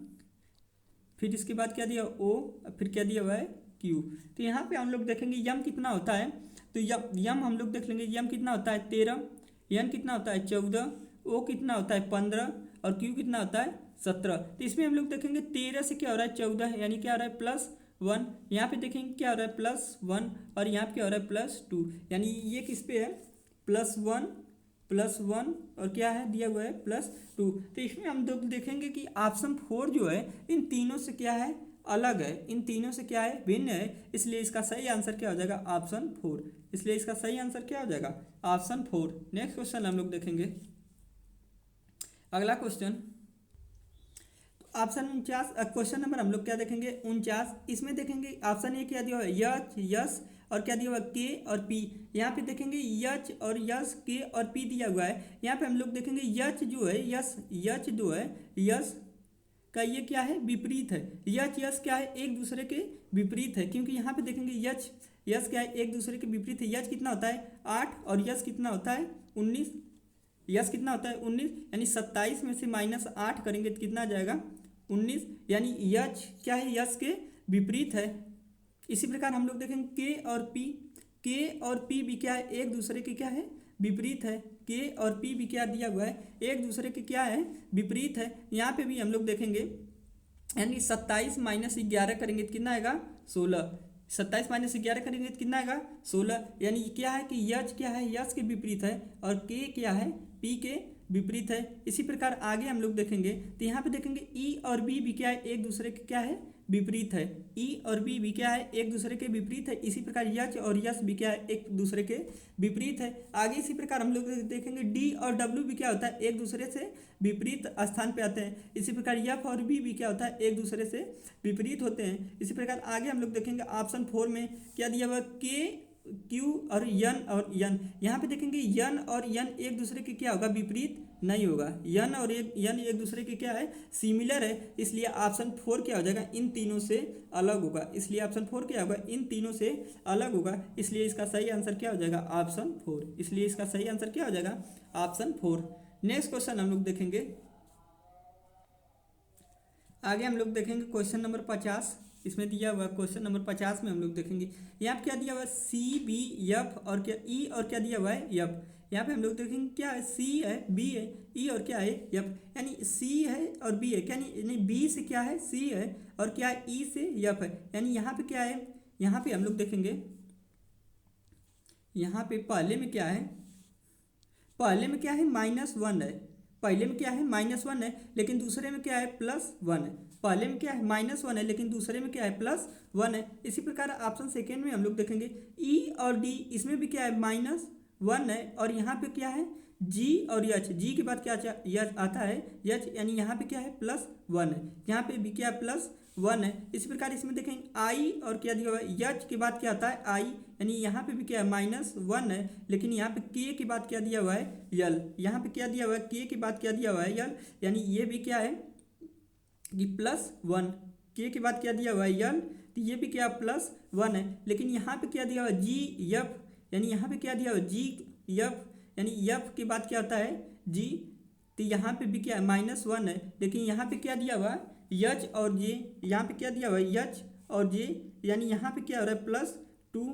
फिर इसके बाद क्या दिया ओ, फिर क्या दिया हुआ है क्यू। तो यहाँ पे हम लोग देखेंगे यम कितना होता है, तो यम हम लोग देख लेंगे यम कितना होता है 13, यन कितना होता है 14, ओ कितना होता है 15 और क्यू कितना होता है 17। तो इसमें हम लोग देखेंगे 13 से क्या हो रहा है 14, यानी क्या हो रहा है +1। यहाँ पे देखेंगे क्या हो रहा है +1 और यहाँ पे क्या हो रहा है +2, यानी ये किस पे है +1 और क्या है दिया हुआ है +2। तो इसमें हम लोग देखेंगे कि ऑप्शन 4 जो है इन तीनों से क्या है अलग है, इन तीनों से क्या है भिन्न है, इसलिए इसका सही आंसर क्या हो जाएगा ऑप्शन 4। इसलिए इसका सही आंसर क्या हो जाएगा ऑप्शन 4। नेक्स्ट क्वेश्चन हम लोग देखेंगे। अगला क्वेश्चन ऑप्शन 49, क्वेश्चन नंबर हम लोग क्या देखेंगे 49। इसमें देखेंगे ऑप्शन ए क्या दिया हुआ है यच यस और क्या दिया हुआ है के और पी। यहाँ पे देखेंगे यच और यस के और पी दिया हुआ है। यहाँ पे हम लोग देखेंगे यच जो है यच जो है यस का ये क्या है विपरीत है, यच यस क्या है एक दूसरे के विपरीत है, क्योंकि यहाँ पे देखेंगे यच यस क्या है एक दूसरे के विपरीत है। यच कितना होता है 8 और यस कितना होता है 19, यस कितना होता है 19, यानी 27 में से -8 करेंगे तो कितना आ जाएगा 19, यानी यच क्या है यस के विपरीत है। इसी प्रकार हम लोग देखेंगे के और पी भी क्या है एक दूसरे के क्या है विपरीत है, के और पी भी क्या दिया हुआ है एक दूसरे के क्या है विपरीत है। यहाँ पे भी हम लोग देखेंगे यानी 27 - 11 करेंगे तो कितना आएगा 16, 27 - 11 करेंगे तो कितना आएगा 16, यानी क्या है कि यच क्या है यस के विपरीत है और के क्या है पी के विपरीत है। इसी प्रकार आगे हम लोग देखेंगे तो यहाँ पे देखेंगे ई और बी भी क्या है एक दूसरे के क्या है विपरीत है, ई और बी भी क्या है एक दूसरे के विपरीत है। इसी प्रकार यच और यस भी क्या है एक दूसरे के विपरीत है। आगे इसी प्रकार हम लोग देखेंगे डी और डब्ल्यू भी क्या होता है एक दूसरे से विपरीत स्थान पे आते हैं। इसी प्रकार एफ और बी भी क्या होता है एक दूसरे से विपरीत होते हैं। इसी प्रकार आगे हम लोग देखेंगे ऑप्शन 4 में क्या दिया हुआ के क्यू और यन। यहाँ पे देखेंगे यन और यन एक दूसरे के क्या होगा विपरीत नहीं होगा, यन और यन एक दूसरे के क्या है सिमिलर है, इसलिए ऑप्शन 4 क्या हो जाएगा इन तीनों से अलग होगा। इसलिए ऑप्शन 4 क्या होगा इन तीनों से अलग होगा, इसलिए इसका सही आंसर क्या हो जाएगा ऑप्शन 4। इसलिए इसका सही आंसर क्या हो जाएगा ऑप्शन 4। नेक्स्ट क्वेश्चन हम लोग देखेंगे। आगे हम लोग देखेंगे क्वेश्चन नंबर 50। इसमें दिया हुआ क्वेश्चन नंबर 50 में हम लोग देखेंगे यहाँ पे क्या दिया हुआ है सी बी एफ और क्या ई और क्या दिया हुआ है एफ। यहाँ पे हम लोग देखेंगे क्या है सी है बी है ई और क्या है एफ, यानी सी है और बी है क्या यानी बी से क्या है सी है और क्या है ई से एफ है। यानी यहाँ पे क्या है यहाँ पे हम लोग देखेंगे यहाँ पे पहले में क्या है -1 है, पहले में क्या है -1 है लेकिन दूसरे में क्या है +1 है। पहले में क्या है -1 है लेकिन दूसरे में क्या है +1 है। इसी प्रकार ऑप्शन सेकेंड में हम लोग देखेंगे ई और डी, इसमें भी क्या है -1 है और यहाँ पे क्या है जी और यच, जी के बाद क्या यच आता है यच, यानी यहाँ पे क्या है +1 है, यहाँ पे भी क्या है +1 है। इसी प्रकार इसमें देखेंगे आई और क्या दिया हुआ है यच के बाद क्या आता है आई, यानी यहाँ पे भी क्या है -1 है लेकिन यहाँ पे के के बाद क्या दिया हुआ है यल, यहाँ पे क्या दिया हुआ है के के बाद क्या दिया हुआ है यल, यानी ये भी क्या है कि +1, के के बाद क्या दिया हुआ है यल, तो ये भी क्या +1 है। लेकिन यहाँ पे क्या दिया हुआ है जी एफ, यानी यहाँ पे क्या दिया हुआ है जी एफ, यानी एफ के बाद क्या आता है जी, तो यहाँ पे भी क्या है -1 है लेकिन यहाँ पे क्या दिया हुआ है यच और जे, यहाँ पे क्या दिया हुआ है यच और जे, यानी यहाँ पे क्या हो रहा है +2,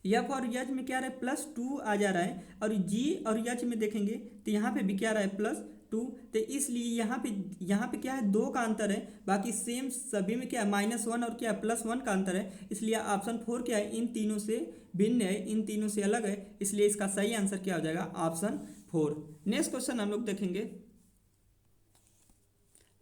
एफ और यच में क्या रहा है +2 आ जा रहा है और जी और यच में देखेंगे तो यहाँ पे भी क्या रहा है +2, तो इसलिए यहाँ पे क्या है 2 का अंतर है, बाकी सेम सभी में क्या है -1 और क्या है +1 का अंतर है। इसलिए ऑप्शन 4 क्या है इन तीनों से भिन्न है, इन तीनों से अलग है, इसलिए इसका सही आंसर क्या हो जाएगा ऑप्शन 4। नेक्स्ट क्वेश्चन हम लोग देखेंगे।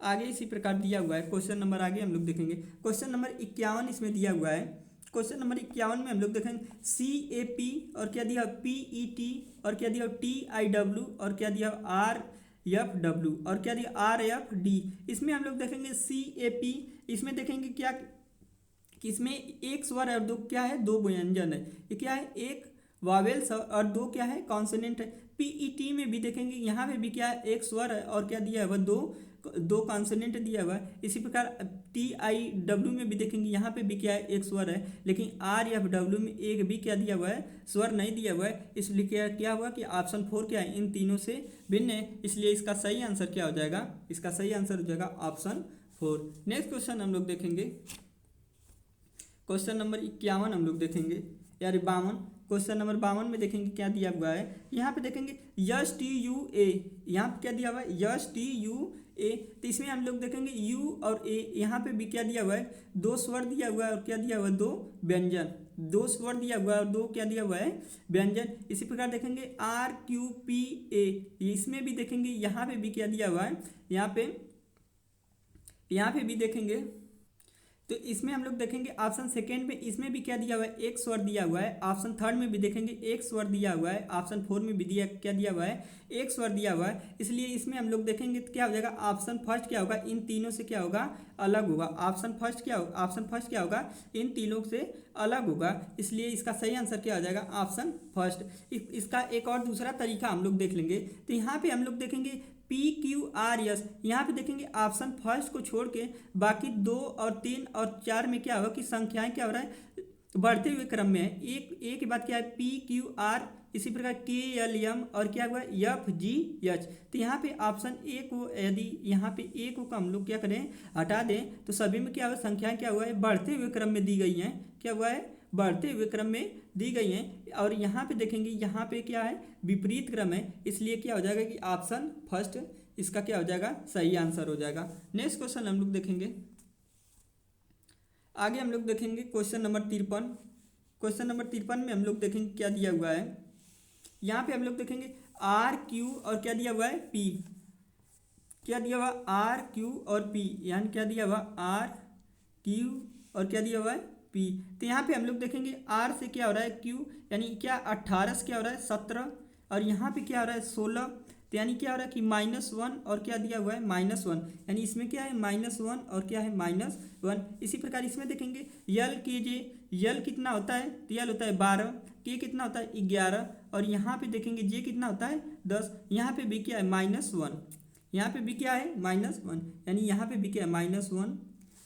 आगे इसी प्रकार दिया हुआ है क्वेश्चन नंबर, आगे हम लोग देखेंगे क्वेश्चन नंबर 51 इसमें दिया हुआ है। क्वेश्चन नंबर 51 में हम लोग देखेंगे CAP और क्या दिया PET और क्या दिया TIW और क्या दिया RFW और क्या दिया RFD। इसमें हम लोग देखेंगे CAP, इसमें देखेंगे क्या कि इसमें एक स्वर और दो क्या है 2 व्यंजन है, ये क्या है एक वावेल्स और दो क्या है कॉन्सोनेंट है। पीईटी में भी देखेंगे यहाँ पे भी क्या है एक स्वर है और क्या दिया हुआ दो दो कॉन्सोनेंट दिया हुआ है। इसी प्रकार टी आई डब्ल्यू में भी देखेंगे यहाँ पे भी क्या है एक स्वर है, लेकिन आर एफ डब्ल्यू में एक भी क्या दिया हुआ है स्वर नहीं दिया हुआ है। इसलिए क्या क्या हुआ कि ऑप्शन 4 क्या है इन तीनों से भिन्न है। इसलिए इसका सही आंसर क्या हो जाएगा, इसका सही आंसर हो जाएगा ऑप्शन 4। नेक्स्ट क्वेश्चन हम लोग देखेंगे क्वेश्चन नंबर 51 हम लोग देखेंगे यार 52। क्वेश्चन नंबर 52 में देखेंगे क्या दिया हुआ है। यहाँ पे देखेंगे यस टी यू ए, यहाँ पे क्या दिया हुआ है यस टी यू ए। तो इसमें हम लोग देखेंगे यू और ए, यहाँ पे भी क्या दिया हुआ है दो स्वर दिया हुआ है और क्या दिया हुआ है दो व्यंजन, दो स्वर दिया हुआ है और दो क्या दिया हुआ है व्यंजन। इसी प्रकार देखेंगे आर क्यू पी ए, इसमें भी देखेंगे यहाँ पे भी क्या दिया हुआ है, यहाँ पे भी देखेंगे तो इसमें हम लोग देखेंगे ऑप्शन सेकेंड में इसमें भी क्या दिया हुआ है एक स्वर दिया हुआ है। ऑप्शन थर्ड में भी देखेंगे एक स्वर दिया हुआ है। ऑप्शन 4 में भी क्या दिया हुआ है एक स्वर दिया हुआ है। इसलिए इसमें हम लोग देखेंगे तो क्या हो जाएगा ऑप्शन फर्स्ट क्या होगा इन तीनों से क्या होगा अलग होगा। ऑप्शन फर्स्ट क्या होगा इन तीनों से अलग होगा। इसलिए इसका सही आंसर क्या हो जाएगा ऑप्शन फर्स्ट। इसका एक और दूसरा तरीका हम लोग देख लेंगे। तो यहाँ पे हम लोग देखेंगे पी क्यू आर एस, यहाँ पे देखेंगे ऑप्शन फर्स्ट को छोड़ के बाकी 2 और 3 और 4 में क्या होगा कि संख्याएं क्या हो रहा है बढ़ते हुए क्रम में है। एक के बाद क्या है पी क्यू आर, इसी प्रकार के एल एम और क्या हुआ एफ जी एच। तो यहाँ पे ऑप्शन ए को यदि यहाँ पे ए को हम लोग क्या करें हटा दें तो सभी में क्या हुआ संख्याएं क्या हुआ है बढ़ते हुए क्रम में दी गई हैं, क्या हुआ है बढ़ते हुए क्रम में दी गई हैं। और यहाँ पे देखेंगे यहाँ पे क्या है विपरीत क्रम है। इसलिए क्या हो जाएगा कि ऑप्शन फर्स्ट इसका क्या हो जाएगा सही आंसर हो जाएगा। नेक्स्ट क्वेश्चन हम लोग देखेंगे आगे हम लोग देखेंगे क्वेश्चन नंबर 53। क्वेश्चन नंबर 53 में हम लोग देखेंगे क्या दिया हुआ है। यहाँ पे हम लोग देखेंगे आर क्यू और क्या दिया हुआ है पी, क्या दिया हुआ आर क्यू और पी, यानी क्या दिया हुआ आर क्यू और क्या दिया हुआ है पी। तो यहाँ पे हम लोग देखेंगे आर से क्या हो रहा है क्यू, यानी क्या 18 से क्या हो रहा है 17 और यहाँ पे क्या हो रहा है 16। तो यानी क्या हो रहा है कि -1 और क्या दिया हुआ है -1, यानी इसमें क्या है -1 और क्या है -1। इसी प्रकार इसमें देखेंगे यल के जे, यल कितना होता है तो यल होता है 12, के कितना होता है 11 और यहाँ पे देखेंगे जे कितना होता है 10। यहाँ पे भी क्या है -1, यहाँ पे भी क्या है -1, यानी यहाँ पे भी क्या है -1।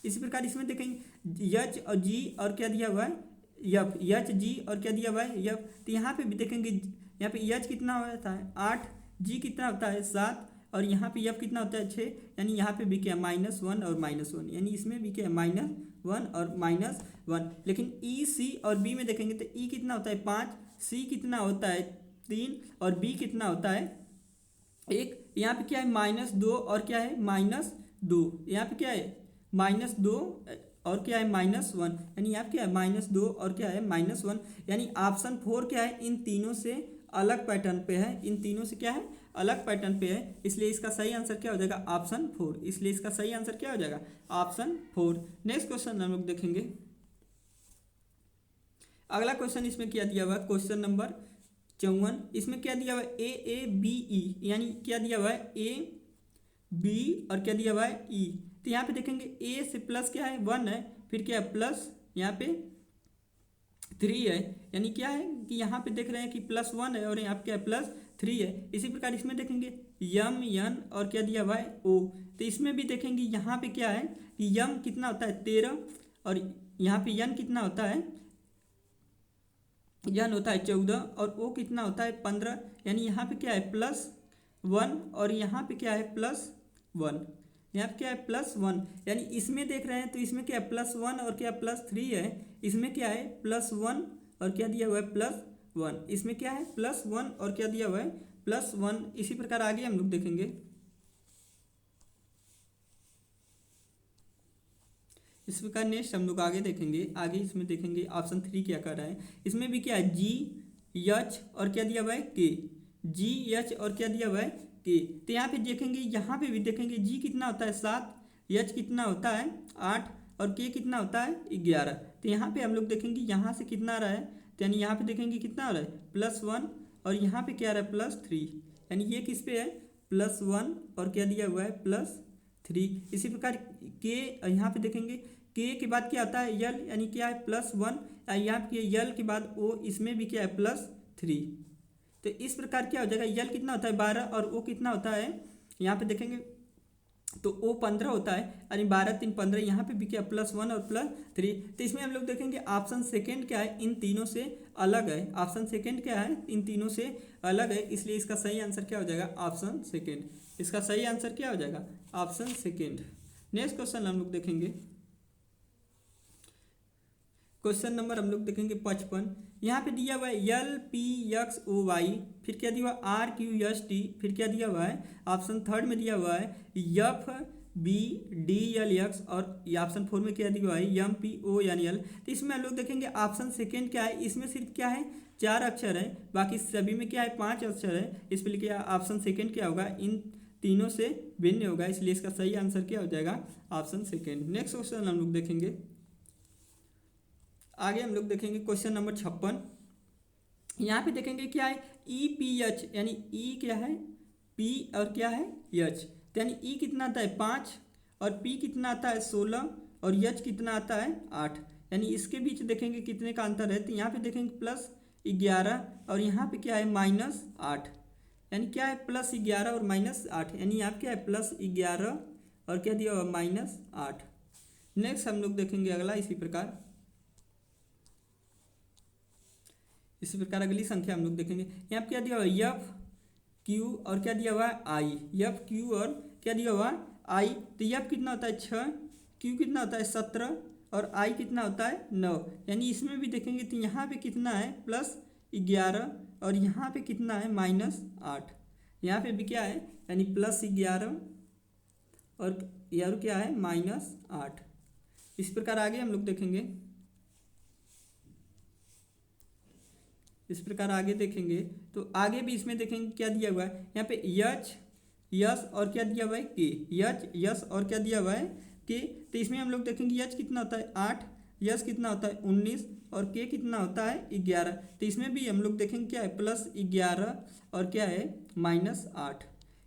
इसी प्रकार इसमें देखेंगे यच और जी और क्या दिया हुआ है यफ, यच जी और क्या दिया हुआ है यफ। तो यहाँ पे भी देखेंगे यहाँ पे यच कितना होता है 8, जी कितना होता है 7 और यहाँ पे यफ कितना होता है 6, यानी यहाँ पे भी क्या है -1 और -1, यानी इसमें भी क्या है -1 और -1। लेकिन ई सी और बी में देखेंगे तो ई कितना होता है 5, सी कितना होता है 3 और बी कितना होता है 1। यहाँ पे क्या है -2 और क्या है -2, यहाँ पे क्या है -2 और क्या है -1, यानी यहाँ क्या है -2 और क्या है -1। यानी ऑप्शन 4 क्या है इन तीनों से अलग पैटर्न पे है, इन तीनों से क्या है अलग पैटर्न पे है। इसलिए इसका सही आंसर क्या हो जाएगा ऑप्शन 4। इसलिए इसका सही आंसर क्या हो जाएगा ऑप्शन 4। नेक्स्ट क्वेश्चन हम लोग देखेंगे। अगला क्वेश्चन इसमें क्या दिया हुआ है क्वेश्चन नंबर 54। इसमें क्या दिया हुआ है ए बी ई, यानी क्या दिया हुआ है ए बी और क्या दिया हुआ है ई। तो यहाँ पे देखेंगे ए से प्लस क्या है 1 है, फिर क्या है प्लस यहाँ पे 3 है, यानी क्या है कि यहाँ पे देख रहे हैं कि +1 है और यहाँ पे क्या है +3 है। इसी प्रकार इसमें देखेंगे यम यन और क्या दिया हुआ है ओ। तो इसमें भी देखेंगे यहाँ पे क्या है कि यम कितना होता है 13 और यहाँ पे यन कितना होता है यन होता है 14 और ओ कितना होता है 15, यानी यहाँ पे क्या है +1 और यहाँ पे क्या है +1, यहाँ पे क्या है +1। यानी इसमें देख रहे हैं तो इसमें क्या है +1 और क्या +3 है, इसमें क्या है +1 और क्या दिया हुआ है +1, इसमें क्या है +1 और क्या दिया हुआ है +1। इसी प्रकार आगे हम लोग देखेंगे। इस प्रकार नेक्स्ट हम लोग आगे देखेंगे। आगे इसमें देखेंगे ऑप्शन 3 क्या कर रहा है। इसमें भी क्या है जी एच और क्या दिया हुआ है के, जी एच और क्या दिया हुआ है के। तो यहाँ पे देखेंगे यहाँ पे भी देखेंगे जी कितना होता है 7, एच कितना होता है 8 और के कितना होता है 11। तो यहाँ पे हम लोग देखेंगे यहाँ से कितना आ रहा है, तो यानी यहाँ पे देखेंगे कितना आ रहा है +1 और यहाँ पे क्या आ रहा है +3, यानी ये किस पे है +1 और क्या दिया हुआ है +3। इसी प्रकार के यहाँ पे देखेंगे के बाद क्या आता है यल, यानी क्या है +1, यहाँ पे यल के बाद ओ, इसमें भी क्या है 3। तो इस प्रकार क्या हो जाएगा, यल कितना होता है 12 और ओ कितना होता है, यहाँ पे देखेंगे तो ओ 15 होता है, यानी 12 3 15, यहाँ पे भी क्या +1 और +3। तो इसमें हम लोग देखेंगे ऑप्शन सेकंड क्या है, इन तीनों से अलग है। ऑप्शन सेकंड क्या है, इन तीनों से अलग है, इसलिए इसका सही आंसर क्या हो जाएगा, ऑप्शन सेकंड। इसका सही आंसर क्या हो जाएगा, ऑप्शन सेकंड। नेक्स्ट क्वेश्चन हम लोग देखेंगे, क्वेश्चन नंबर हम लोग देखेंगे 55। यहाँ पे दिया हुआ है LPXOY, फिर क्या दिया हुआ है RQST, फिर क्या दिया हुआ है, ऑप्शन थर्ड में दिया हुआ है FBDLX, और ये ऑप्शन फोर में क्या दिया हुआ है MPONL। तो इसमें हम लोग देखेंगे ऑप्शन सेकेंड क्या है, इसमें सिर्फ क्या है 4 अक्षर है, बाकी सभी में क्या है 5 अक्षर है। इस पर लिखिए ऑप्शन सेकेंड क्या होगा, इन तीनों से भिन्न होगा, इसलिए इसका सही आंसर क्या हो जाएगा, ऑप्शन सेकेंड। नेक्स्ट क्वेश्चन हम लोग देखेंगे, आगे हम लोग देखेंगे क्वेश्चन नंबर 56। यहाँ पे देखेंगे क्या है EPH, यानी ई क्या है P और क्या है H, तो यानी ई कितना आता है 5 और P कितना आता है 16 और H कितना आता है 8, यानी इसके बीच देखेंगे कितने का अंतर है, तो यहाँ पे देखेंगे +11 और यहाँ पे क्या है -8, यानी क्या है +11 और -8, यानी यहाँ पे क्या है +11 और क्या दिया हुआ -8। नेक्स्ट हम लोग देखेंगे अगला, इसी प्रकार अगली संख्या हम लोग देखेंगे। यहाँ पे क्या दिया हुआ है FQ और क्या दिया हुआ है I, FQ और क्या दिया हुआ है I, तो F कितना होता है 6, Q कितना होता है 17 और I कितना होता है 9, यानी इसमें भी देखेंगे तो यहाँ पे कितना है +11 और यहाँ पे कितना है -8, यहाँ पे भी क्या है यानी +11 और यार क्या है -8। इस प्रकार आगे हम लोग देखेंगे, इस प्रकार आगे देखेंगे तो आगे भी इसमें देखेंगे क्या दिया हुआ है, यहाँ पे H यस और क्या दिया हुआ है K, H यस और क्या दिया हुआ है K। तो इसमें हम लोग देखेंगे H कितना होता है 8, यस कितना होता है 19 और K कितना होता है 11। तो इसमें भी हम लोग देखेंगे क्या है +11 और क्या है -8,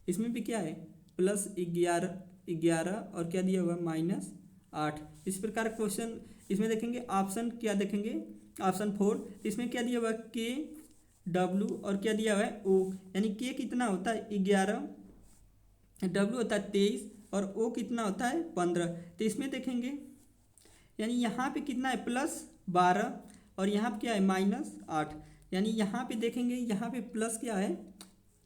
इसमें भी क्या है +11 और क्या दिया हुआ है -8। इस प्रकार क्वेश्चन इसमें देखेंगे ऑप्शन क्या देखेंगे, ऑप्शन 4, इसमें क्या दिया हुआ है KW और क्या दिया हुआ है O, यानी K कितना होता है 11, W होता है 23 और O कितना होता है 15। तो इसमें देखेंगे यानी यहाँ पे कितना है +12 और यहाँ पे क्या है -8, यानी यहाँ पे देखेंगे यहाँ पे प्लस क्या है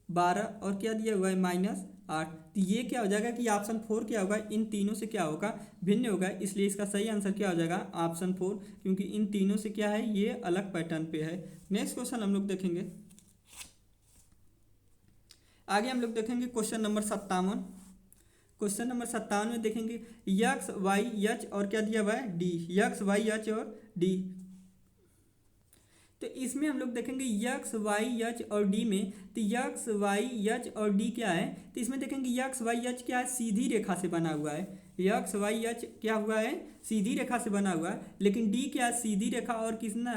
12 और क्या दिया हुआ है -8। तो ये क्या हो जाएगा कि ऑप्शन 4 क्या होगा, इन तीनों से क्या होगा भिन्न होगा, इसलिए इसका सही आंसर क्या हो जाएगा ऑप्शन 4, क्योंकि इन तीनों से क्या है ये अलग पैटर्न पे है। नेक्स्ट क्वेश्चन हम लोग देखेंगे, आगे हम लोग देखेंगे क्वेश्चन नंबर 57। क्वेश्चन नंबर 57 में देखेंगे XYH और क्या दिया हुआ है D, XYH और D। तो इसमें हम लोग देखेंगे XYH और D में, तो XYH और D क्या है, तो इसमें देखेंगे XYH क्या है सीधी रेखा से बना हुआ है, XYH क्या हुआ है सीधी रेखा से बना हुआ है, लेकिन D क्या है सीधी रेखा और किसना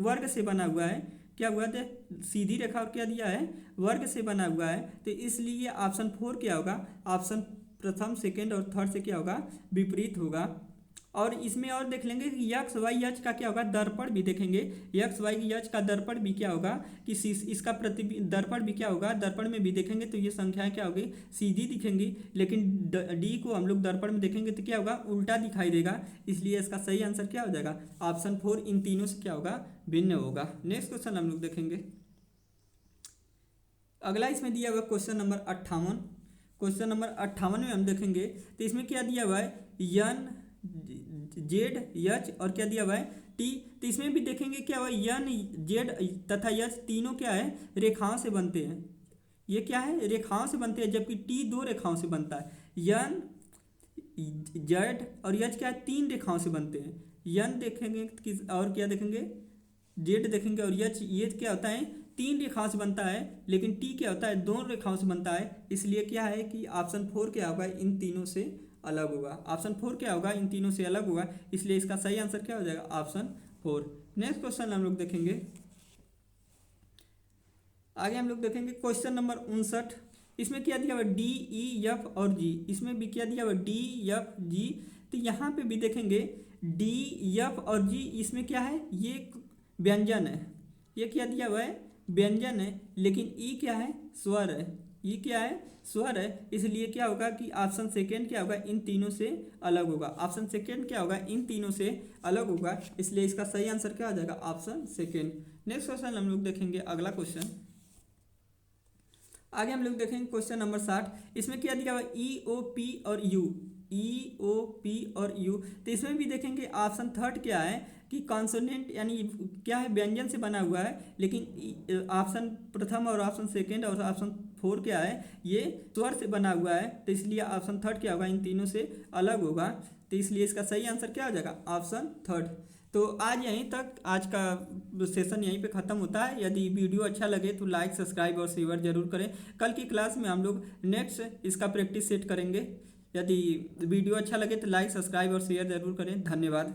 वर्ग से बना हुआ है, क्या हुआ था सीधी रेखा और क्या दिया है वर्ग से बना हुआ है। तो इसलिए ऑप्शन 4 क्या होगा, ऑप्शन प्रथम सेकंड और थर्ड से क्या होगा विपरीत होगा। और इसमें और देख लेंगे कि XYH का क्या होगा दर्पण भी देखेंगे, XYH का दर्पण भी क्या होगा कि इसका दर्पण भी क्या होगा, दर्पण में भी देखेंगे तो ये संख्याएं क्या होगी सीधी दिखेंगी, लेकिन D को हम लोग दर्पण में देखेंगे तो क्या होगा उल्टा दिखाई देगा, इसलिए इसका सही आंसर क्या हो जाएगा ऑप्शन 4, इन तीनों से क्या होगा भिन्न होगा। नेक्स्ट क्वेश्चन हम लोग देखेंगे, अगला इसमें दिया हुआ क्वेश्चन नंबर 58। क्वेश्चन नंबर 58 में हम देखेंगे तो इसमें क्या दिया हुआ है NZH और क्या दिया हुआ है T। तो इसमें भी देखेंगे क्या हुआ NZ तथा H तीनों क्या है रेखाओं से बनते हैं, ये क्या है रेखाओं से बनते हैं, जबकि T 2 रेखाओं से बनता है। NZ और H क्या है 3 रेखाओं से बनते हैं, N देखेंगे और क्या देखेंगे Z देखेंगे और H ये क्या होता है 3 रेखाओं से बनता है, लेकिन T क्या होता है 2 रेखाओं से बनता है, इसलिए क्या है कि ऑप्शन 4 क्या होगा इन तीनों से अलग होगा, ऑप्शन 4 क्या होगा इन तीनों से अलग होगा, इसलिए इसका सही आंसर क्या हो जाएगा ऑप्शन 4। नेक्स्ट क्वेश्चन हम लोग देखेंगे, आगे हम लोग देखेंगे क्वेश्चन नंबर 59। इसमें क्या दिया हुआ D E F और G, इसमें भी क्या दिया हुआ D F G। तो यहाँ पे भी देखेंगे D F और G, इसमें क्या है ये व्यंजन है, ये क्या दिया हुआ है, व्यंजन है, लेकिन ई क्या है, स्वर है। ई क्या है, स्वर है, इसलिए क्या होगा कि ऑप्शन सेकेंड क्या होगा, इन तीनों से अलग होगा। ऑप्शन सेकेंड क्या होगा, इन तीनों से अलग होगा, इसलिए इसका सही आंसर क्या आ जाएगा, ऑप्शन सेकेंड। नेक्स्ट क्वेश्चन हम लोग देखेंगे, अगला क्वेश्चन आगे हम लोग देखेंगे क्वेश्चन नंबर 60। इसमें क्या दिया हुआ है, ई ओ पी और यू, ई ओ पी और यू। तो इसमें भी देखेंगे ऑप्शन थर्ड क्या है कि कॉन्सोनेंट यानी क्या है, व्यंजन से बना हुआ है, लेकिन ऑप्शन प्रथम और ऑप्शन सेकेंड और ऑप्शन फोर क्या है, ये स्वर से बना हुआ है। तो इसलिए ऑप्शन थर्ड क्या होगा, इन तीनों से अलग होगा। तो इसलिए इसका सही आंसर क्या हो जाएगा, ऑप्शन थर्ड। तो आज यहीं तक, आज का सेशन यहीं पे ख़त्म होता है। यदि वीडियो अच्छा लगे तो लाइक, सब्सक्राइब और शेयर जरूर करें। कल की क्लास में हम लोग नेक्स्ट इसका प्रैक्टिस सेट करेंगे। यदि वीडियो अच्छा लगे तो लाइक, सब्सक्राइब और शेयर जरूर करें। धन्यवाद।